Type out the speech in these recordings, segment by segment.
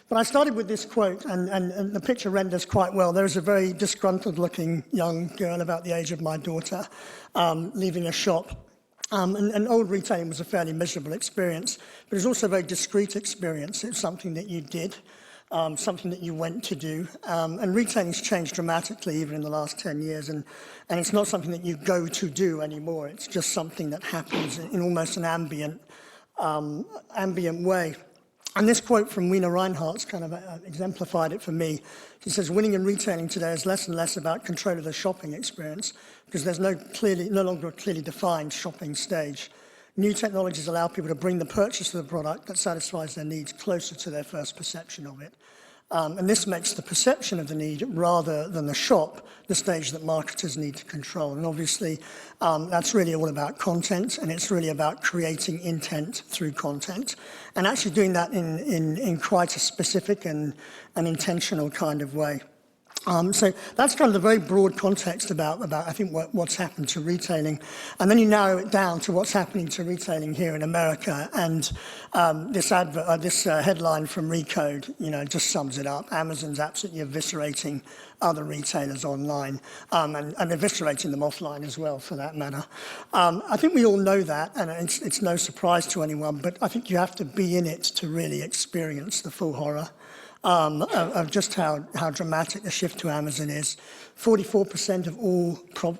But I started with this quote, and the picture renders quite well. There is a very disgruntled-looking young girl about the age of my daughter leaving a shop. And old retailing was a fairly miserable experience, but it was also a very discreet experience. It's something that you did, something that you went to do. And retailing's changed dramatically even in the last 10 years, and it's not something that you go to do anymore. It's just something that happens in almost an ambient way. And this quote from Weena Reinhardt's kind of exemplified it for me. She says, winning in retailing today is less and less about control of the shopping experience because there's no longer a clearly defined shopping stage. New technologies allow people to bring the purchase of the product that satisfies their needs closer to their first perception of it. And this makes the perception of the need rather than the shop the stage that marketers need to control. And obviously, that's really all about content, and it's really about creating intent through content, and actually doing that in quite a specific and intentional kind of way. So that's kind of the very broad context about I think what's happened to retailing, and then you narrow it down to what's happening to retailing here in America. And this headline from Recode, just sums it up. Amazon's absolutely eviscerating other retailers online, and eviscerating them offline as well, for that matter. I think we all know that, and it's no surprise to anyone. But I think you have to be in it to really experience the full horror of just how dramatic the shift to Amazon is. 44% of all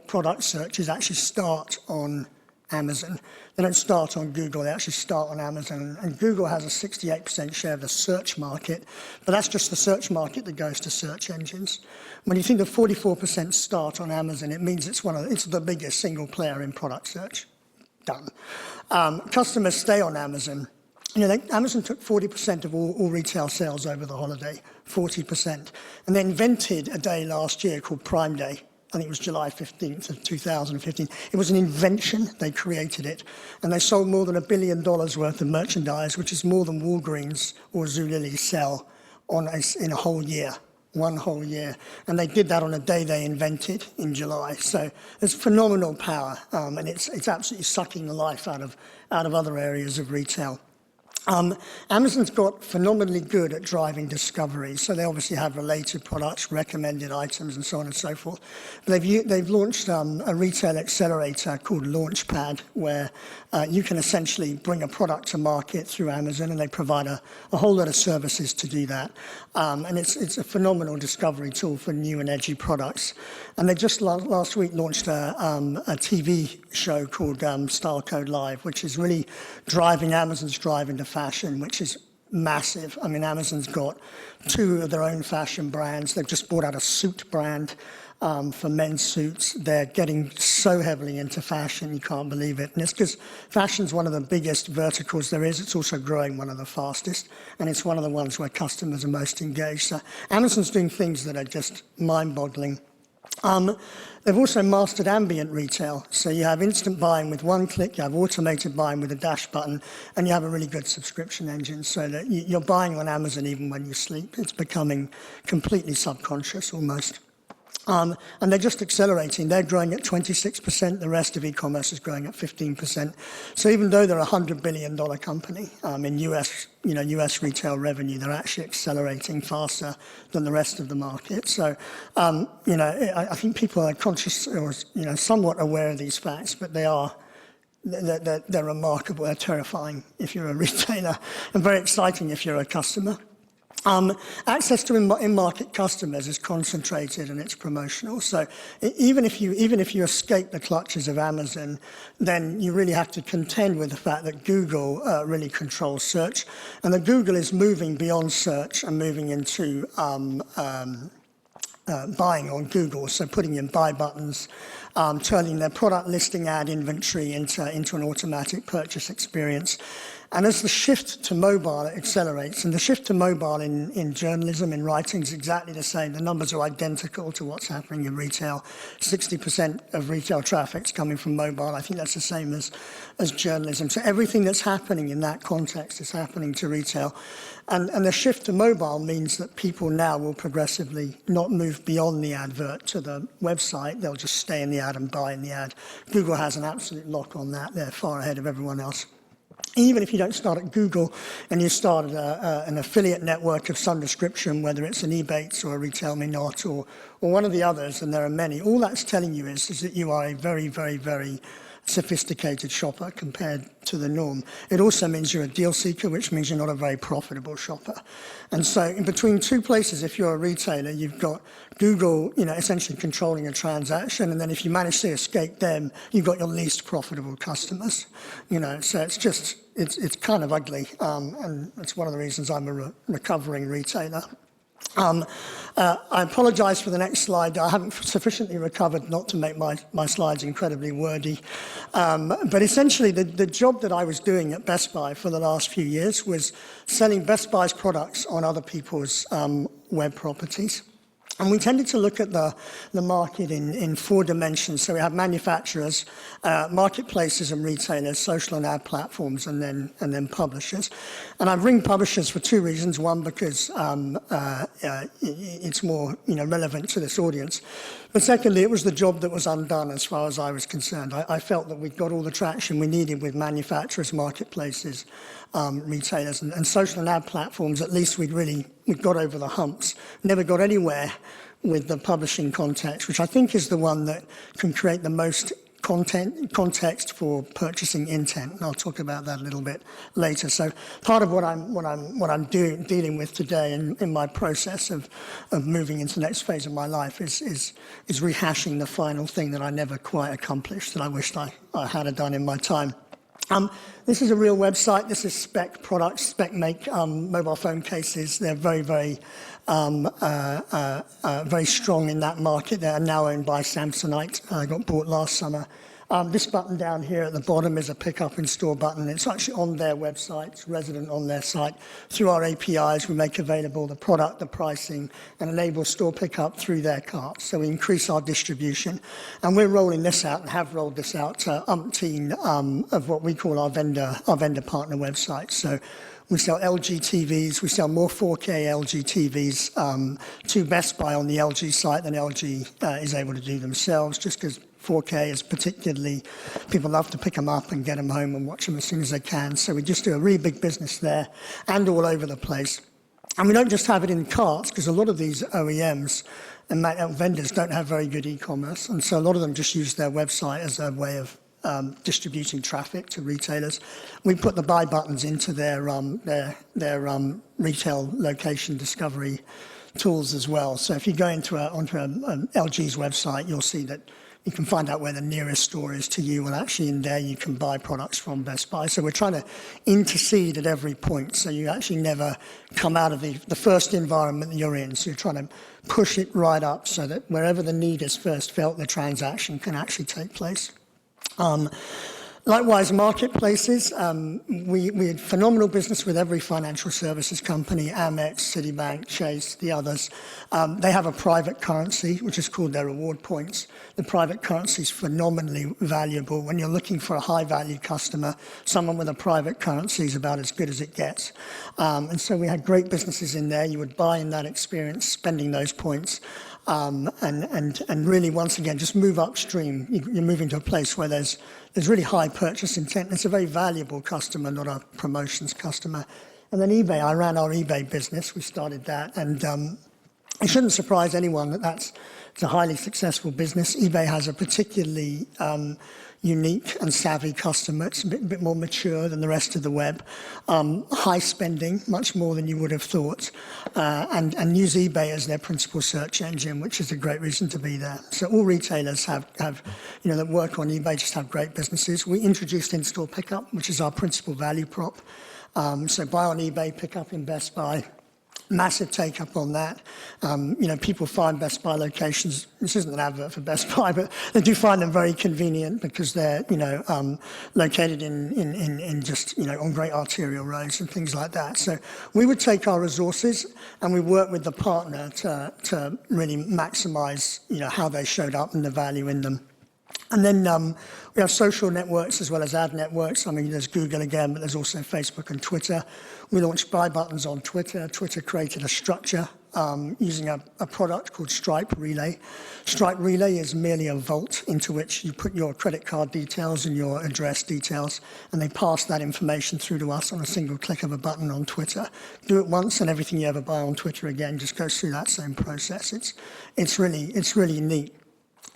product searches actually start on Amazon. They don't start on Google, they actually start on Amazon. And Google has a 68% share of the search market, but that's just the search market that goes to search engines. When you think of 44% start on Amazon, it means it's the biggest single player in product search. Done. Customers stay on Amazon. Amazon took 40% of all retail sales over the holiday, 40%. And they invented a day last year called Prime Day. I think it was July 15th of 2015. It was an invention. They created it. And they sold more than $1 billion worth of merchandise, which is more than Walgreens or Zulily sell in a whole year. One whole year. And they did that on a day they invented in July. So there's phenomenal power, and it's absolutely sucking the life out of other areas of retail. Amazon's got phenomenally good at driving discovery, so they obviously have related products, recommended items, and so on and so forth. But they've launched a retail accelerator called Launchpad, where you can essentially bring a product to market through Amazon, and they provide a whole lot of services to do that. And it's a phenomenal discovery tool for new and edgy products. And they just last week launched a TV show called Style Code Live, which is really driving Amazon's drive into fashion, which is massive. I mean, Amazon's got 2 of their own fashion brands. They've just brought out a suit brand for men's suits. They're getting so heavily into fashion, you can't believe it. And it's because fashion's one of the biggest verticals there is. It's also growing one of the fastest, and it's one of the ones where customers are most engaged. So Amazon's doing things that are just mind-boggling. They've also mastered ambient retail. So you have instant buying with one click, you have automated buying with a dash button, and you have a really good subscription engine so that you're buying on Amazon even when you sleep. It's becoming completely subconscious almost. And they're just accelerating. They're growing at 26%. The rest of e-commerce is growing at 15%. So even though they're a $100 billion company in US retail revenue, they're actually accelerating faster than the rest of the market. So, I think people are conscious or somewhat aware of these facts, but they're remarkable. They're terrifying if you're a retailer, and very exciting if you're a customer. Access to in-market customers is concentrated and it's promotional. So even if you escape the clutches of Amazon, then you really have to contend with the fact that Google really controls search, and that Google is moving beyond search and moving into buying on Google, so putting in buy buttons, turning their product listing ad inventory into an automatic purchase experience. And as the shift to mobile accelerates, and the shift to mobile in journalism, in writing, is exactly the same. The numbers are identical to what's happening in retail. 60% of retail traffic's coming from mobile. I think that's the same as journalism. So everything that's happening in that context is happening to retail. And the shift to mobile means that people now will progressively not move beyond the advert to the website. They'll just stay in the ad and buy in the ad. Google has an absolute lock on that. They're far ahead of everyone else. Even if you don't start at Google and you start an affiliate network of some description, whether it's an Ebates or a Retail Me Not or one of the others, and there are many, all that's telling you is that you are a very, very, very sophisticated shopper compared to the norm. It also means you're a deal seeker, which means you're not a very profitable shopper. And so in between two places, if you're a retailer, you've got Google, essentially controlling a transaction, and then if you manage to escape them, you've got your least profitable customers. So it's kind of ugly, and it's one of the reasons I'm a recovering retailer. I apologize for the next slide. I haven't sufficiently recovered not to make my slides incredibly wordy. But essentially, the job that I was doing at Best Buy for the last few years was selling Best Buy's products on other people's web properties. And we tended to look at the market in four dimensions. So we have manufacturers, marketplaces and retailers, social and ad platforms, and then publishers. And I bring publishers for two reasons. One, because it's more relevant to this audience. But secondly, it was the job that was undone as far as I was concerned. I felt that we'd got all the traction we needed with manufacturers, marketplaces, retailers, and social and ad platforms. At least we got over the humps. Never got anywhere with the publishing context, which I think is the one that can create the most context for purchasing intent, and I'll talk about that a little bit later. So part of what I'm dealing with today in my process of moving into the next phase of my life is rehashing the final thing that I never quite accomplished that I wished I had done in my time. This is a real website. This is Spec Products. Spec make mobile phone cases. They're very, very, very strong in that market. They are now owned by Samsonite. Got bought last summer. This button down here at the bottom is a pick up in store button. It's actually on their website. It's resident on their site. Through our APIs, we make available the product, the pricing, and enable store pickup through their carts. So we increase our distribution. And we're rolling this out and have rolled this out to umpteen of what we call our vendor partner websites. So we sell LG TVs. We sell more 4K LG TVs to Best Buy on the LG site than LG is able to do themselves, just because 4K is particularly, people love to pick them up and get them home and watch them as soon as they can. So we just do a really big business there and all over the place. And we don't just have it in carts, because a lot of these OEMs and vendors don't have very good e-commerce. And so a lot of them just use their website as a way of distributing traffic to retailers. We put the buy buttons into their retail location discovery tools as well. So if you go onto LG's website, you'll see that you can find out where the nearest store is to you, and actually in there you can buy products from Best Buy. So we're trying to intercede at every point, so you actually never come out of the first environment that you're in. So you're trying to push it right up so that wherever the need is first felt, the transaction can actually take place. Likewise, marketplaces, we had phenomenal business with every financial services company, Amex, Citibank, Chase, the others. They have a private currency, which is called their reward points. The private currency is phenomenally valuable. When you're looking for a high-value customer, someone with a private currency is about as good as it gets. And so we had great businesses in there. You would buy in that experience, spending those points. And really, once again, just move upstream. You're moving to a place where there's really high purchase intent. It's a very valuable customer, not a promotions customer. And then eBay, I ran our eBay business. We started that. And it shouldn't surprise anyone that it's a highly successful business. eBay has a particularly unique and savvy customer. It's a bit more mature than the rest of the web. High spending, much more than you would have thought, and use eBay as their principal search engine, which is a great reason to be there. So all retailers have that work on eBay just have great businesses. We introduced in-store pickup, which is our principal value prop. So buy on eBay, pick up in Best Buy. Massive take up on that. People find Best Buy locations. This isn't an advert for Best Buy, but they do find them very convenient because they're, located in just, on great arterial roads and things like that. So we would take our resources and we work with the partner to really maximize, how they showed up and the value in them. And then we have social networks as well as ad networks. I mean, there's Google again, but there's also Facebook and Twitter. We launched buy buttons on Twitter. Twitter created a structure using a product called Stripe Relay. Stripe Relay is merely a vault into which you put your credit card details and your address details, and they pass that information through to us on a single click of a button on Twitter. Do it once, and everything you ever buy on Twitter again just goes through that same process. It's really neat.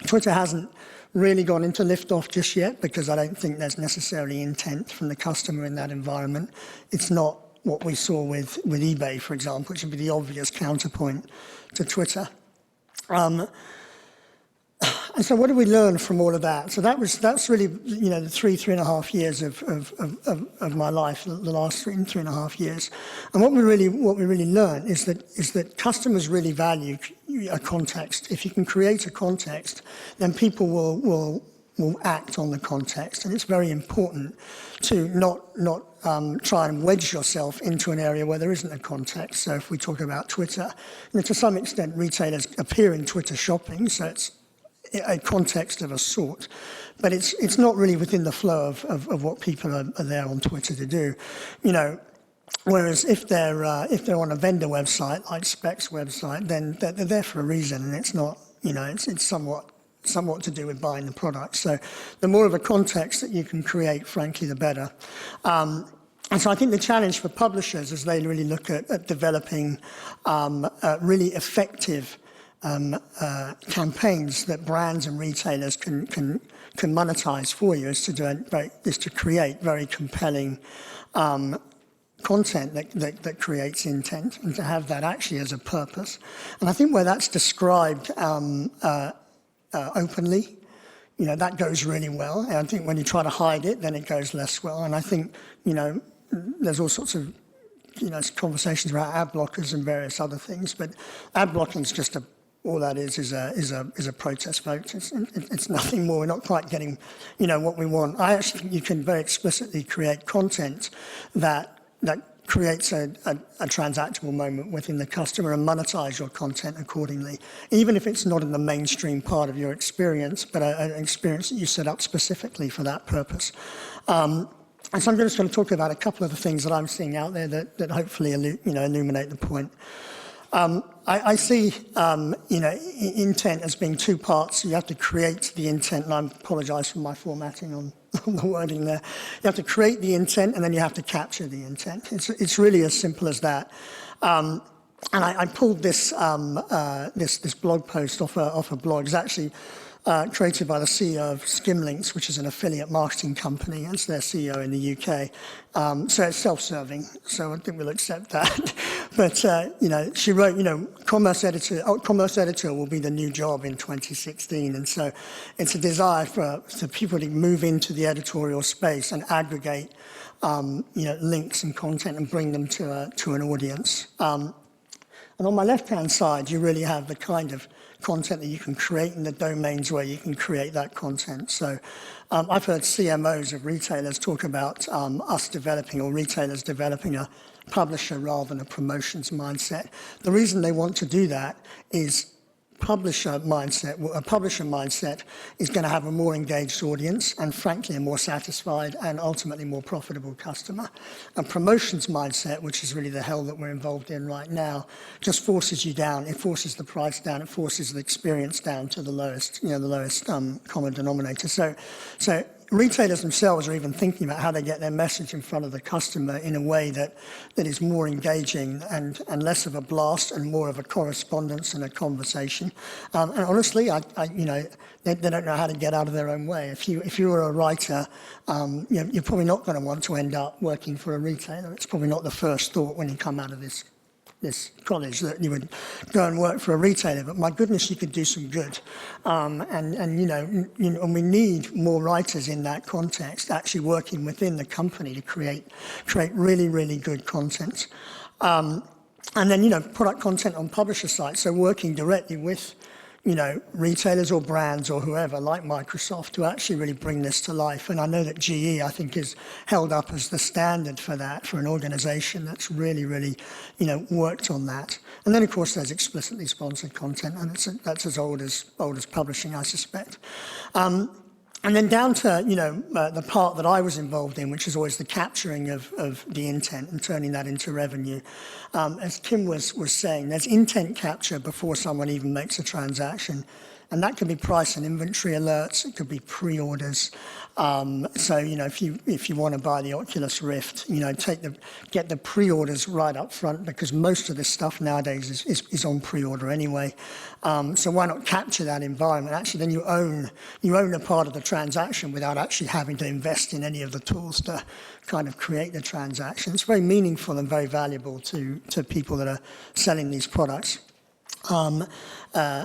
Twitter hasn't really gone into liftoff just yet because I don't think there's necessarily intent from the customer in that environment. It's not what we saw with eBay, for example, which would be the obvious counterpoint to Twitter. And so what did we learn from all of that? So that's really, the three and a half years of my life, the last three and a half years. And what we really learned is that customers really value a context. If you can create a context, then people will act on the context. And it's very important to not try and wedge yourself into an area where there isn't a context. So if we talk about Twitter, to some extent retailers appear in Twitter shopping, so it's a context of a sort, but it's not really within the flow of what people are there on Twitter to do. Whereas if they're on a vendor website like Spec's website, then they're there for a reason, and it's not, it's somewhat to do with buying the product. So the more of a context that you can create, frankly, the better. And so I think the challenge for publishers as they really look at developing really effective campaigns that brands and retailers can monetize for you is to create very compelling content that creates intent, and to have that actually as a purpose. And I think where that's described openly, that goes really well. And I think when you try to hide it, then it goes less well. And I think, there's all sorts of, conversations around ad blockers and various other things, but ad blocking is just all that is a protest vote. It's nothing more. We're not quite getting, what we want. I actually think you can very explicitly create content that creates a transactable moment within the customer and monetize your content accordingly, even if it's not in the mainstream part of your experience, but an experience that you set up specifically for that purpose. And so I'm just going to talk about a couple of the things that I'm seeing out there that hopefully illuminate the point. I see, intent as being two parts. You have to create the intent, and I apologize for my formatting on the wording there. You have to create the intent, and then you have to capture the intent. It's really as simple as that. And I pulled this blog post off a blog. It's actually created by the CEO of Skimlinks, which is an affiliate marketing company. It's their CEO in the UK. So it's self-serving, so I think we'll accept that. But, she wrote, commerce editor will be the new job in 2016. And so it's a desire for people to move into the editorial space and aggregate, links and content and bring them to an audience. And on my left-hand side, you really have the kind of content that you can create in the domains where you can create that content. So I've heard CMOs of retailers talk about us developing, or retailers developing, a publisher rather than a promotions mindset. The reason they want to do that is a publisher mindset is going to have a more engaged audience and, frankly, a more satisfied and ultimately more profitable customer. A promotions mindset, which is really the hell that we're involved in right now, just forces you down. It forces the price down. It forces the experience down to the lowest common denominator. So retailers themselves are even thinking about how they get their message in front of the customer in a way that is more engaging and less of a blast and more of a correspondence and a conversation. And honestly, they don't know how to get out of their own way. If you were a writer, you're probably not going to want to end up working for a retailer. It's probably not the first thought when you come out of this college that you would go and work for a retailer, but my goodness, you could do some good. And we need more writers in that context, actually working within the company to create really, really good content. And then, product content on publisher sites, so working directly with retailers or brands or whoever like Microsoft to actually really bring this to life. And I know that GE, I think, is held up as the standard for that, for an organization that's really, really, worked on that. And then, of course, there's explicitly sponsored content, and that's as old as publishing, I suspect. And then down to, the part that I was involved in, which is always the capturing of the intent and turning that into revenue. As Kim was saying, there's intent capture before someone even makes a transaction. And that could be price and inventory alerts. It could be pre-orders. So, if you want to buy the Oculus Rift, get the pre-orders right up front, because most of this stuff nowadays is on pre-order anyway. So why not capture that environment? Actually, then you own a part of the transaction without actually having to invest in any of the tools to kind of create the transaction. It's very meaningful and very valuable to people that are selling these products. And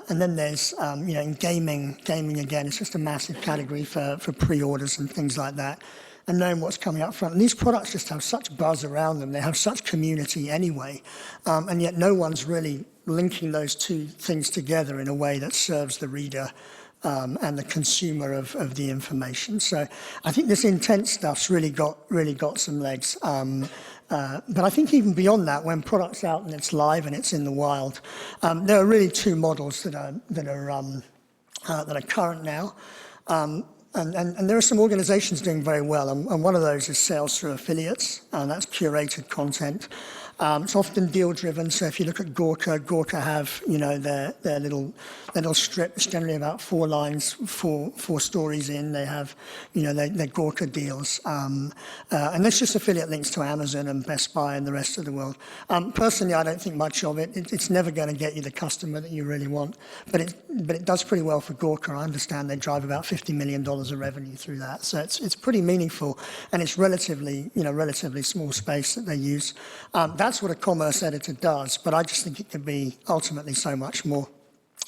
then there's, in gaming again, it's just a massive category for pre-orders and things like that, and knowing what's coming up front. And these products just have such buzz around them. They have such community anyway, and yet no one's really linking those two things together in a way that serves the reader and the consumer of the information. So I think this intent stuff's really got some legs. But I think even beyond that, when product's out and it's live and it's in the wild, there are really two models that are current now. And there are some organizations doing very well, and one of those is sales through affiliates, and that's curated content. It's often deal-driven, so if you look at Gawker have, their little strip. It's generally about 4 lines, four stories in. They have, their Gawker deals. And there's just affiliate links to Amazon and Best Buy and the rest of the world. Personally, I don't think much of it. It's never going to get you the customer that you really want, but it does pretty well for Gawker. I understand they drive about $50 million of revenue through that. So it's pretty meaningful, and it's relatively small space that they use. That's what a commerce editor does, but I just think it could be ultimately so much more.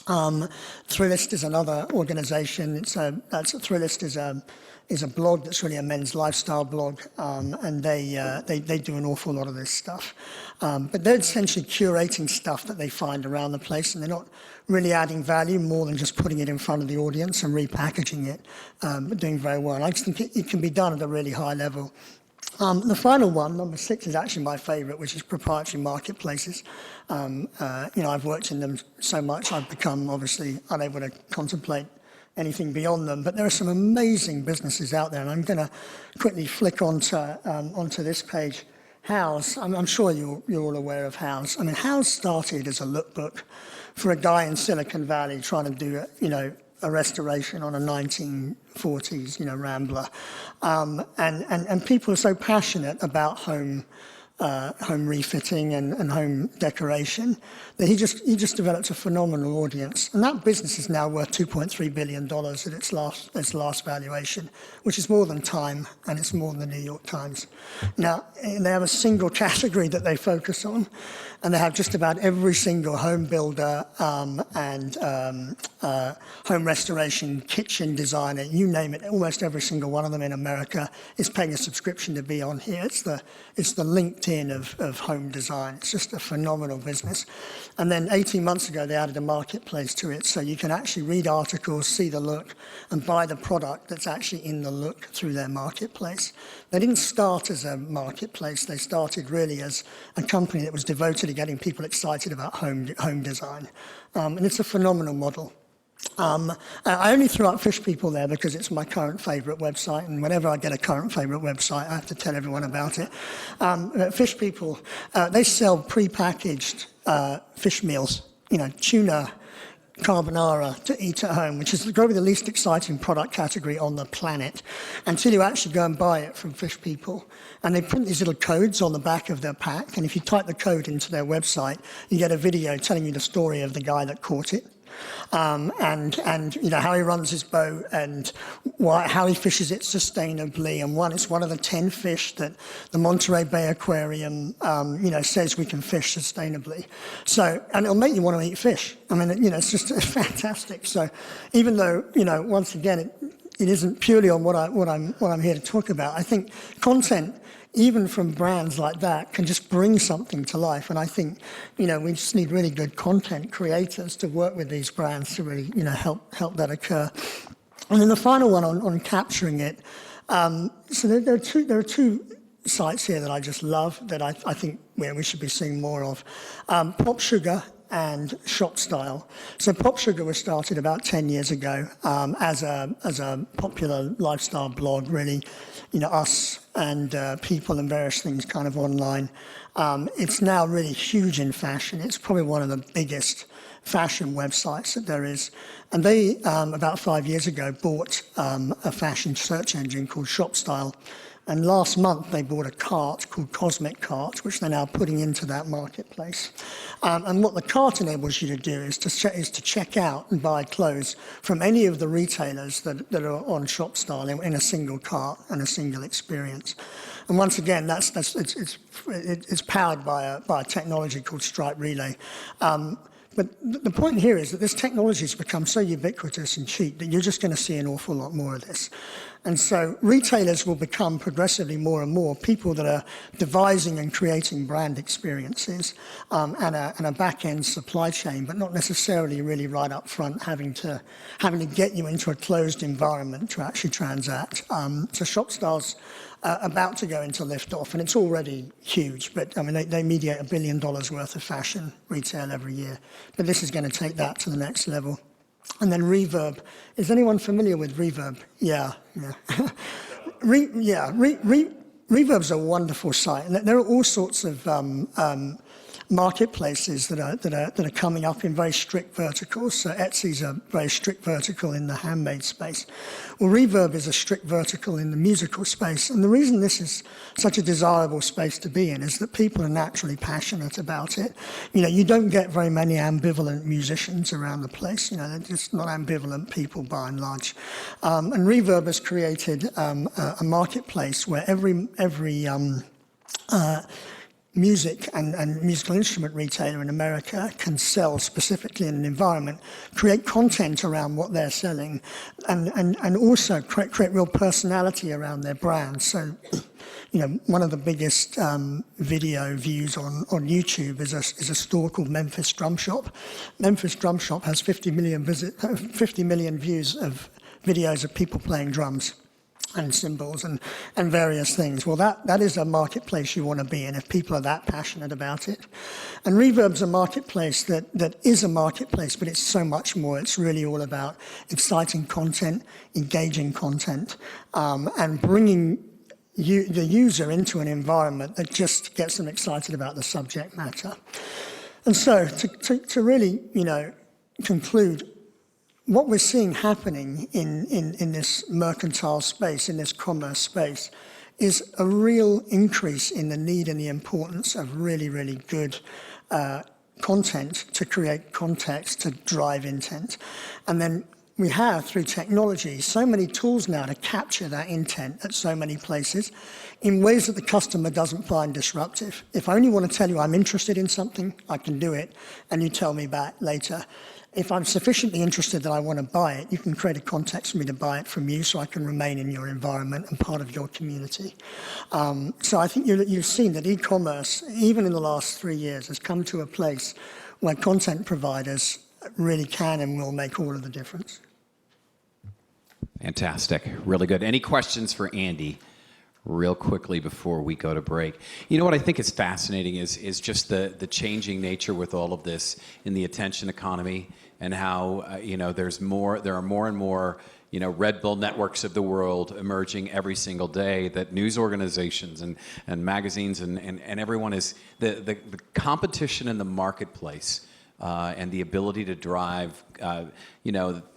Thrillist is another organization. Thrillist is a blog that's really a men's lifestyle blog, and they do an awful lot of this stuff. But they're essentially curating stuff that they find around the place, and they're not really adding value more than just putting it in front of the audience and repackaging it, but doing very well. And I just think it can be done at a really high level. The final one, number 6, is actually my favorite, which is proprietary marketplaces. I've worked in them so much, I've become obviously unable to contemplate anything beyond them. But there are some amazing businesses out there, and I'm going to quickly flick onto this page. House, I'm sure you're all aware of House. I mean, House started as a lookbook for a guy in Silicon Valley trying to do, a restoration on a 1940s, Rambler. And people are so passionate about home refitting and home decoration that he just developed a phenomenal audience. And that business is now worth $2.3 billion at its last valuation, which is more than Time, and it's more than the New York Times. Now, they have a single category that they focus on, and they have just about every single home builder and home restoration, kitchen designer, you name it, almost every single one of them in America is paying a subscription to be on here. It's the LinkedIn of home design. It's just a phenomenal business. And then 18 months ago, they added a marketplace to it, so you can actually read articles, see the look, and buy the product that's actually in the look through their marketplace. They didn't start as a marketplace. They started really as a company that was devoted to getting people excited about home design. And it's a phenomenal model. I only threw up Fish People there because it's my current favorite website, and whenever I get a current favorite website, I have to tell everyone about it. Fish People, they sell pre-packaged fish meals, tuna, carbonara to eat at home, which is probably the least exciting product category on the planet, until you actually go and buy it from Fish People. And they print these little codes on the back of their pack, and if you type the code into their website, you get a video telling you the story of the guy that caught it. And how he runs his boat and how he fishes it sustainably. And it's one of the 10 fish that the Monterey Bay Aquarium, says we can fish sustainably. So, and it'll make you want to eat fish. I mean, it's just fantastic. So, even though, once again, it isn't purely on what I'm here to talk about. I think content, even from brands like that, can just bring something to life. And I think, we just need really good content creators to work with these brands to really, help that occur. And then the final one on capturing it. So there are two sites here that I just love that I think we should be seeing more of. Pop Sugar and shop style. So Pop Sugar was started about 10 years ago as a popular lifestyle blog, really, us and people and various things kind of online. It's now really huge in fashion. It's probably one of the biggest fashion websites that there is. And they, about 5 years ago, bought a fashion search engine called ShopStyle. And last month, they bought a cart called Cosmic Cart, which they're now putting into that marketplace. And what the cart enables you to do is to check out and buy clothes from any of the retailers that are on ShopStyle in a single cart and a single experience. And once again, it's powered by a technology called Stripe Relay. But the point here is that this technology has become so ubiquitous and cheap that you're just going to see an awful lot more of this. And so retailers will become progressively more and more people that are devising and creating brand experiences and a back-end supply chain, but not necessarily really right up front having to get you into a closed environment to actually transact. So ShopStyle's about to go into liftoff, and it's already huge, but I mean, they mediate $1 billion worth of fashion retail every year. But this is going to take that to the next level. And then Reverb. Is anyone familiar with Reverb? Yeah. Reverb's a wonderful site. And there are all sorts of marketplaces that are coming up in very strict verticals. So Etsy's a very strict vertical in the handmade space. Well, Reverb is a strict vertical in the musical space. And the reason this is such a desirable space to be in is that people are naturally passionate about it. You don't get very many ambivalent musicians around the place. They're just not ambivalent people by and large. And Reverb has created a marketplace where every music and musical instrument retailer in America can sell specifically in an environment, create content around what they're selling, and also create real personality around their brand. So, one of the biggest video views on YouTube is a store called Memphis Drum Shop. Memphis Drum Shop has 50 million views of videos of people playing drums and cymbals and various things. Well, that is a marketplace you want to be in if people are that passionate about it. And Reverb's a marketplace that is a marketplace, but it's so much more. It's really all about exciting content, engaging content, and bringing the user into an environment that just gets them excited about the subject matter. And so to really, conclude, what we're seeing happening in this mercantile space, in this commerce space, is a real increase in the need and the importance of really, really good content to create context, to drive intent. And then we have, through technology, so many tools now to capture that intent at so many places in ways that the customer doesn't find disruptive. If I only want to tell you I'm interested in something, I can do it, and you tell me back later. If I'm sufficiently interested that I want to buy it, you can create a context for me to buy it from you so I can remain in your environment and part of your community. So I think you've seen that e-commerce, even in the last 3 years, has come to a place where content providers really can and will make all of the difference. Fantastic. Really good. Any questions for Andy real quickly before we go to break? What I think is fascinating is just the changing nature with all of this in the attention economy, and how there are more and more Red Bull networks of the world emerging every single day, that news organizations and magazines and everyone is the competition in the marketplace. And the ability to drive,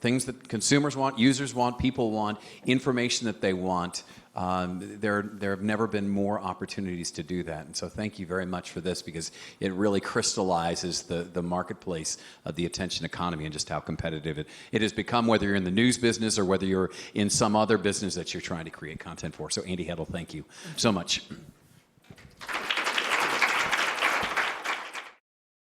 things that consumers want, users want, people want, information that they want. There have never been more opportunities to do that. And so thank you very much for this, because it really crystallizes the marketplace of the attention economy and just how competitive it has become, whether you're in the news business or whether you're in some other business that you're trying to create content for. So Andy Heddle, thank you so much.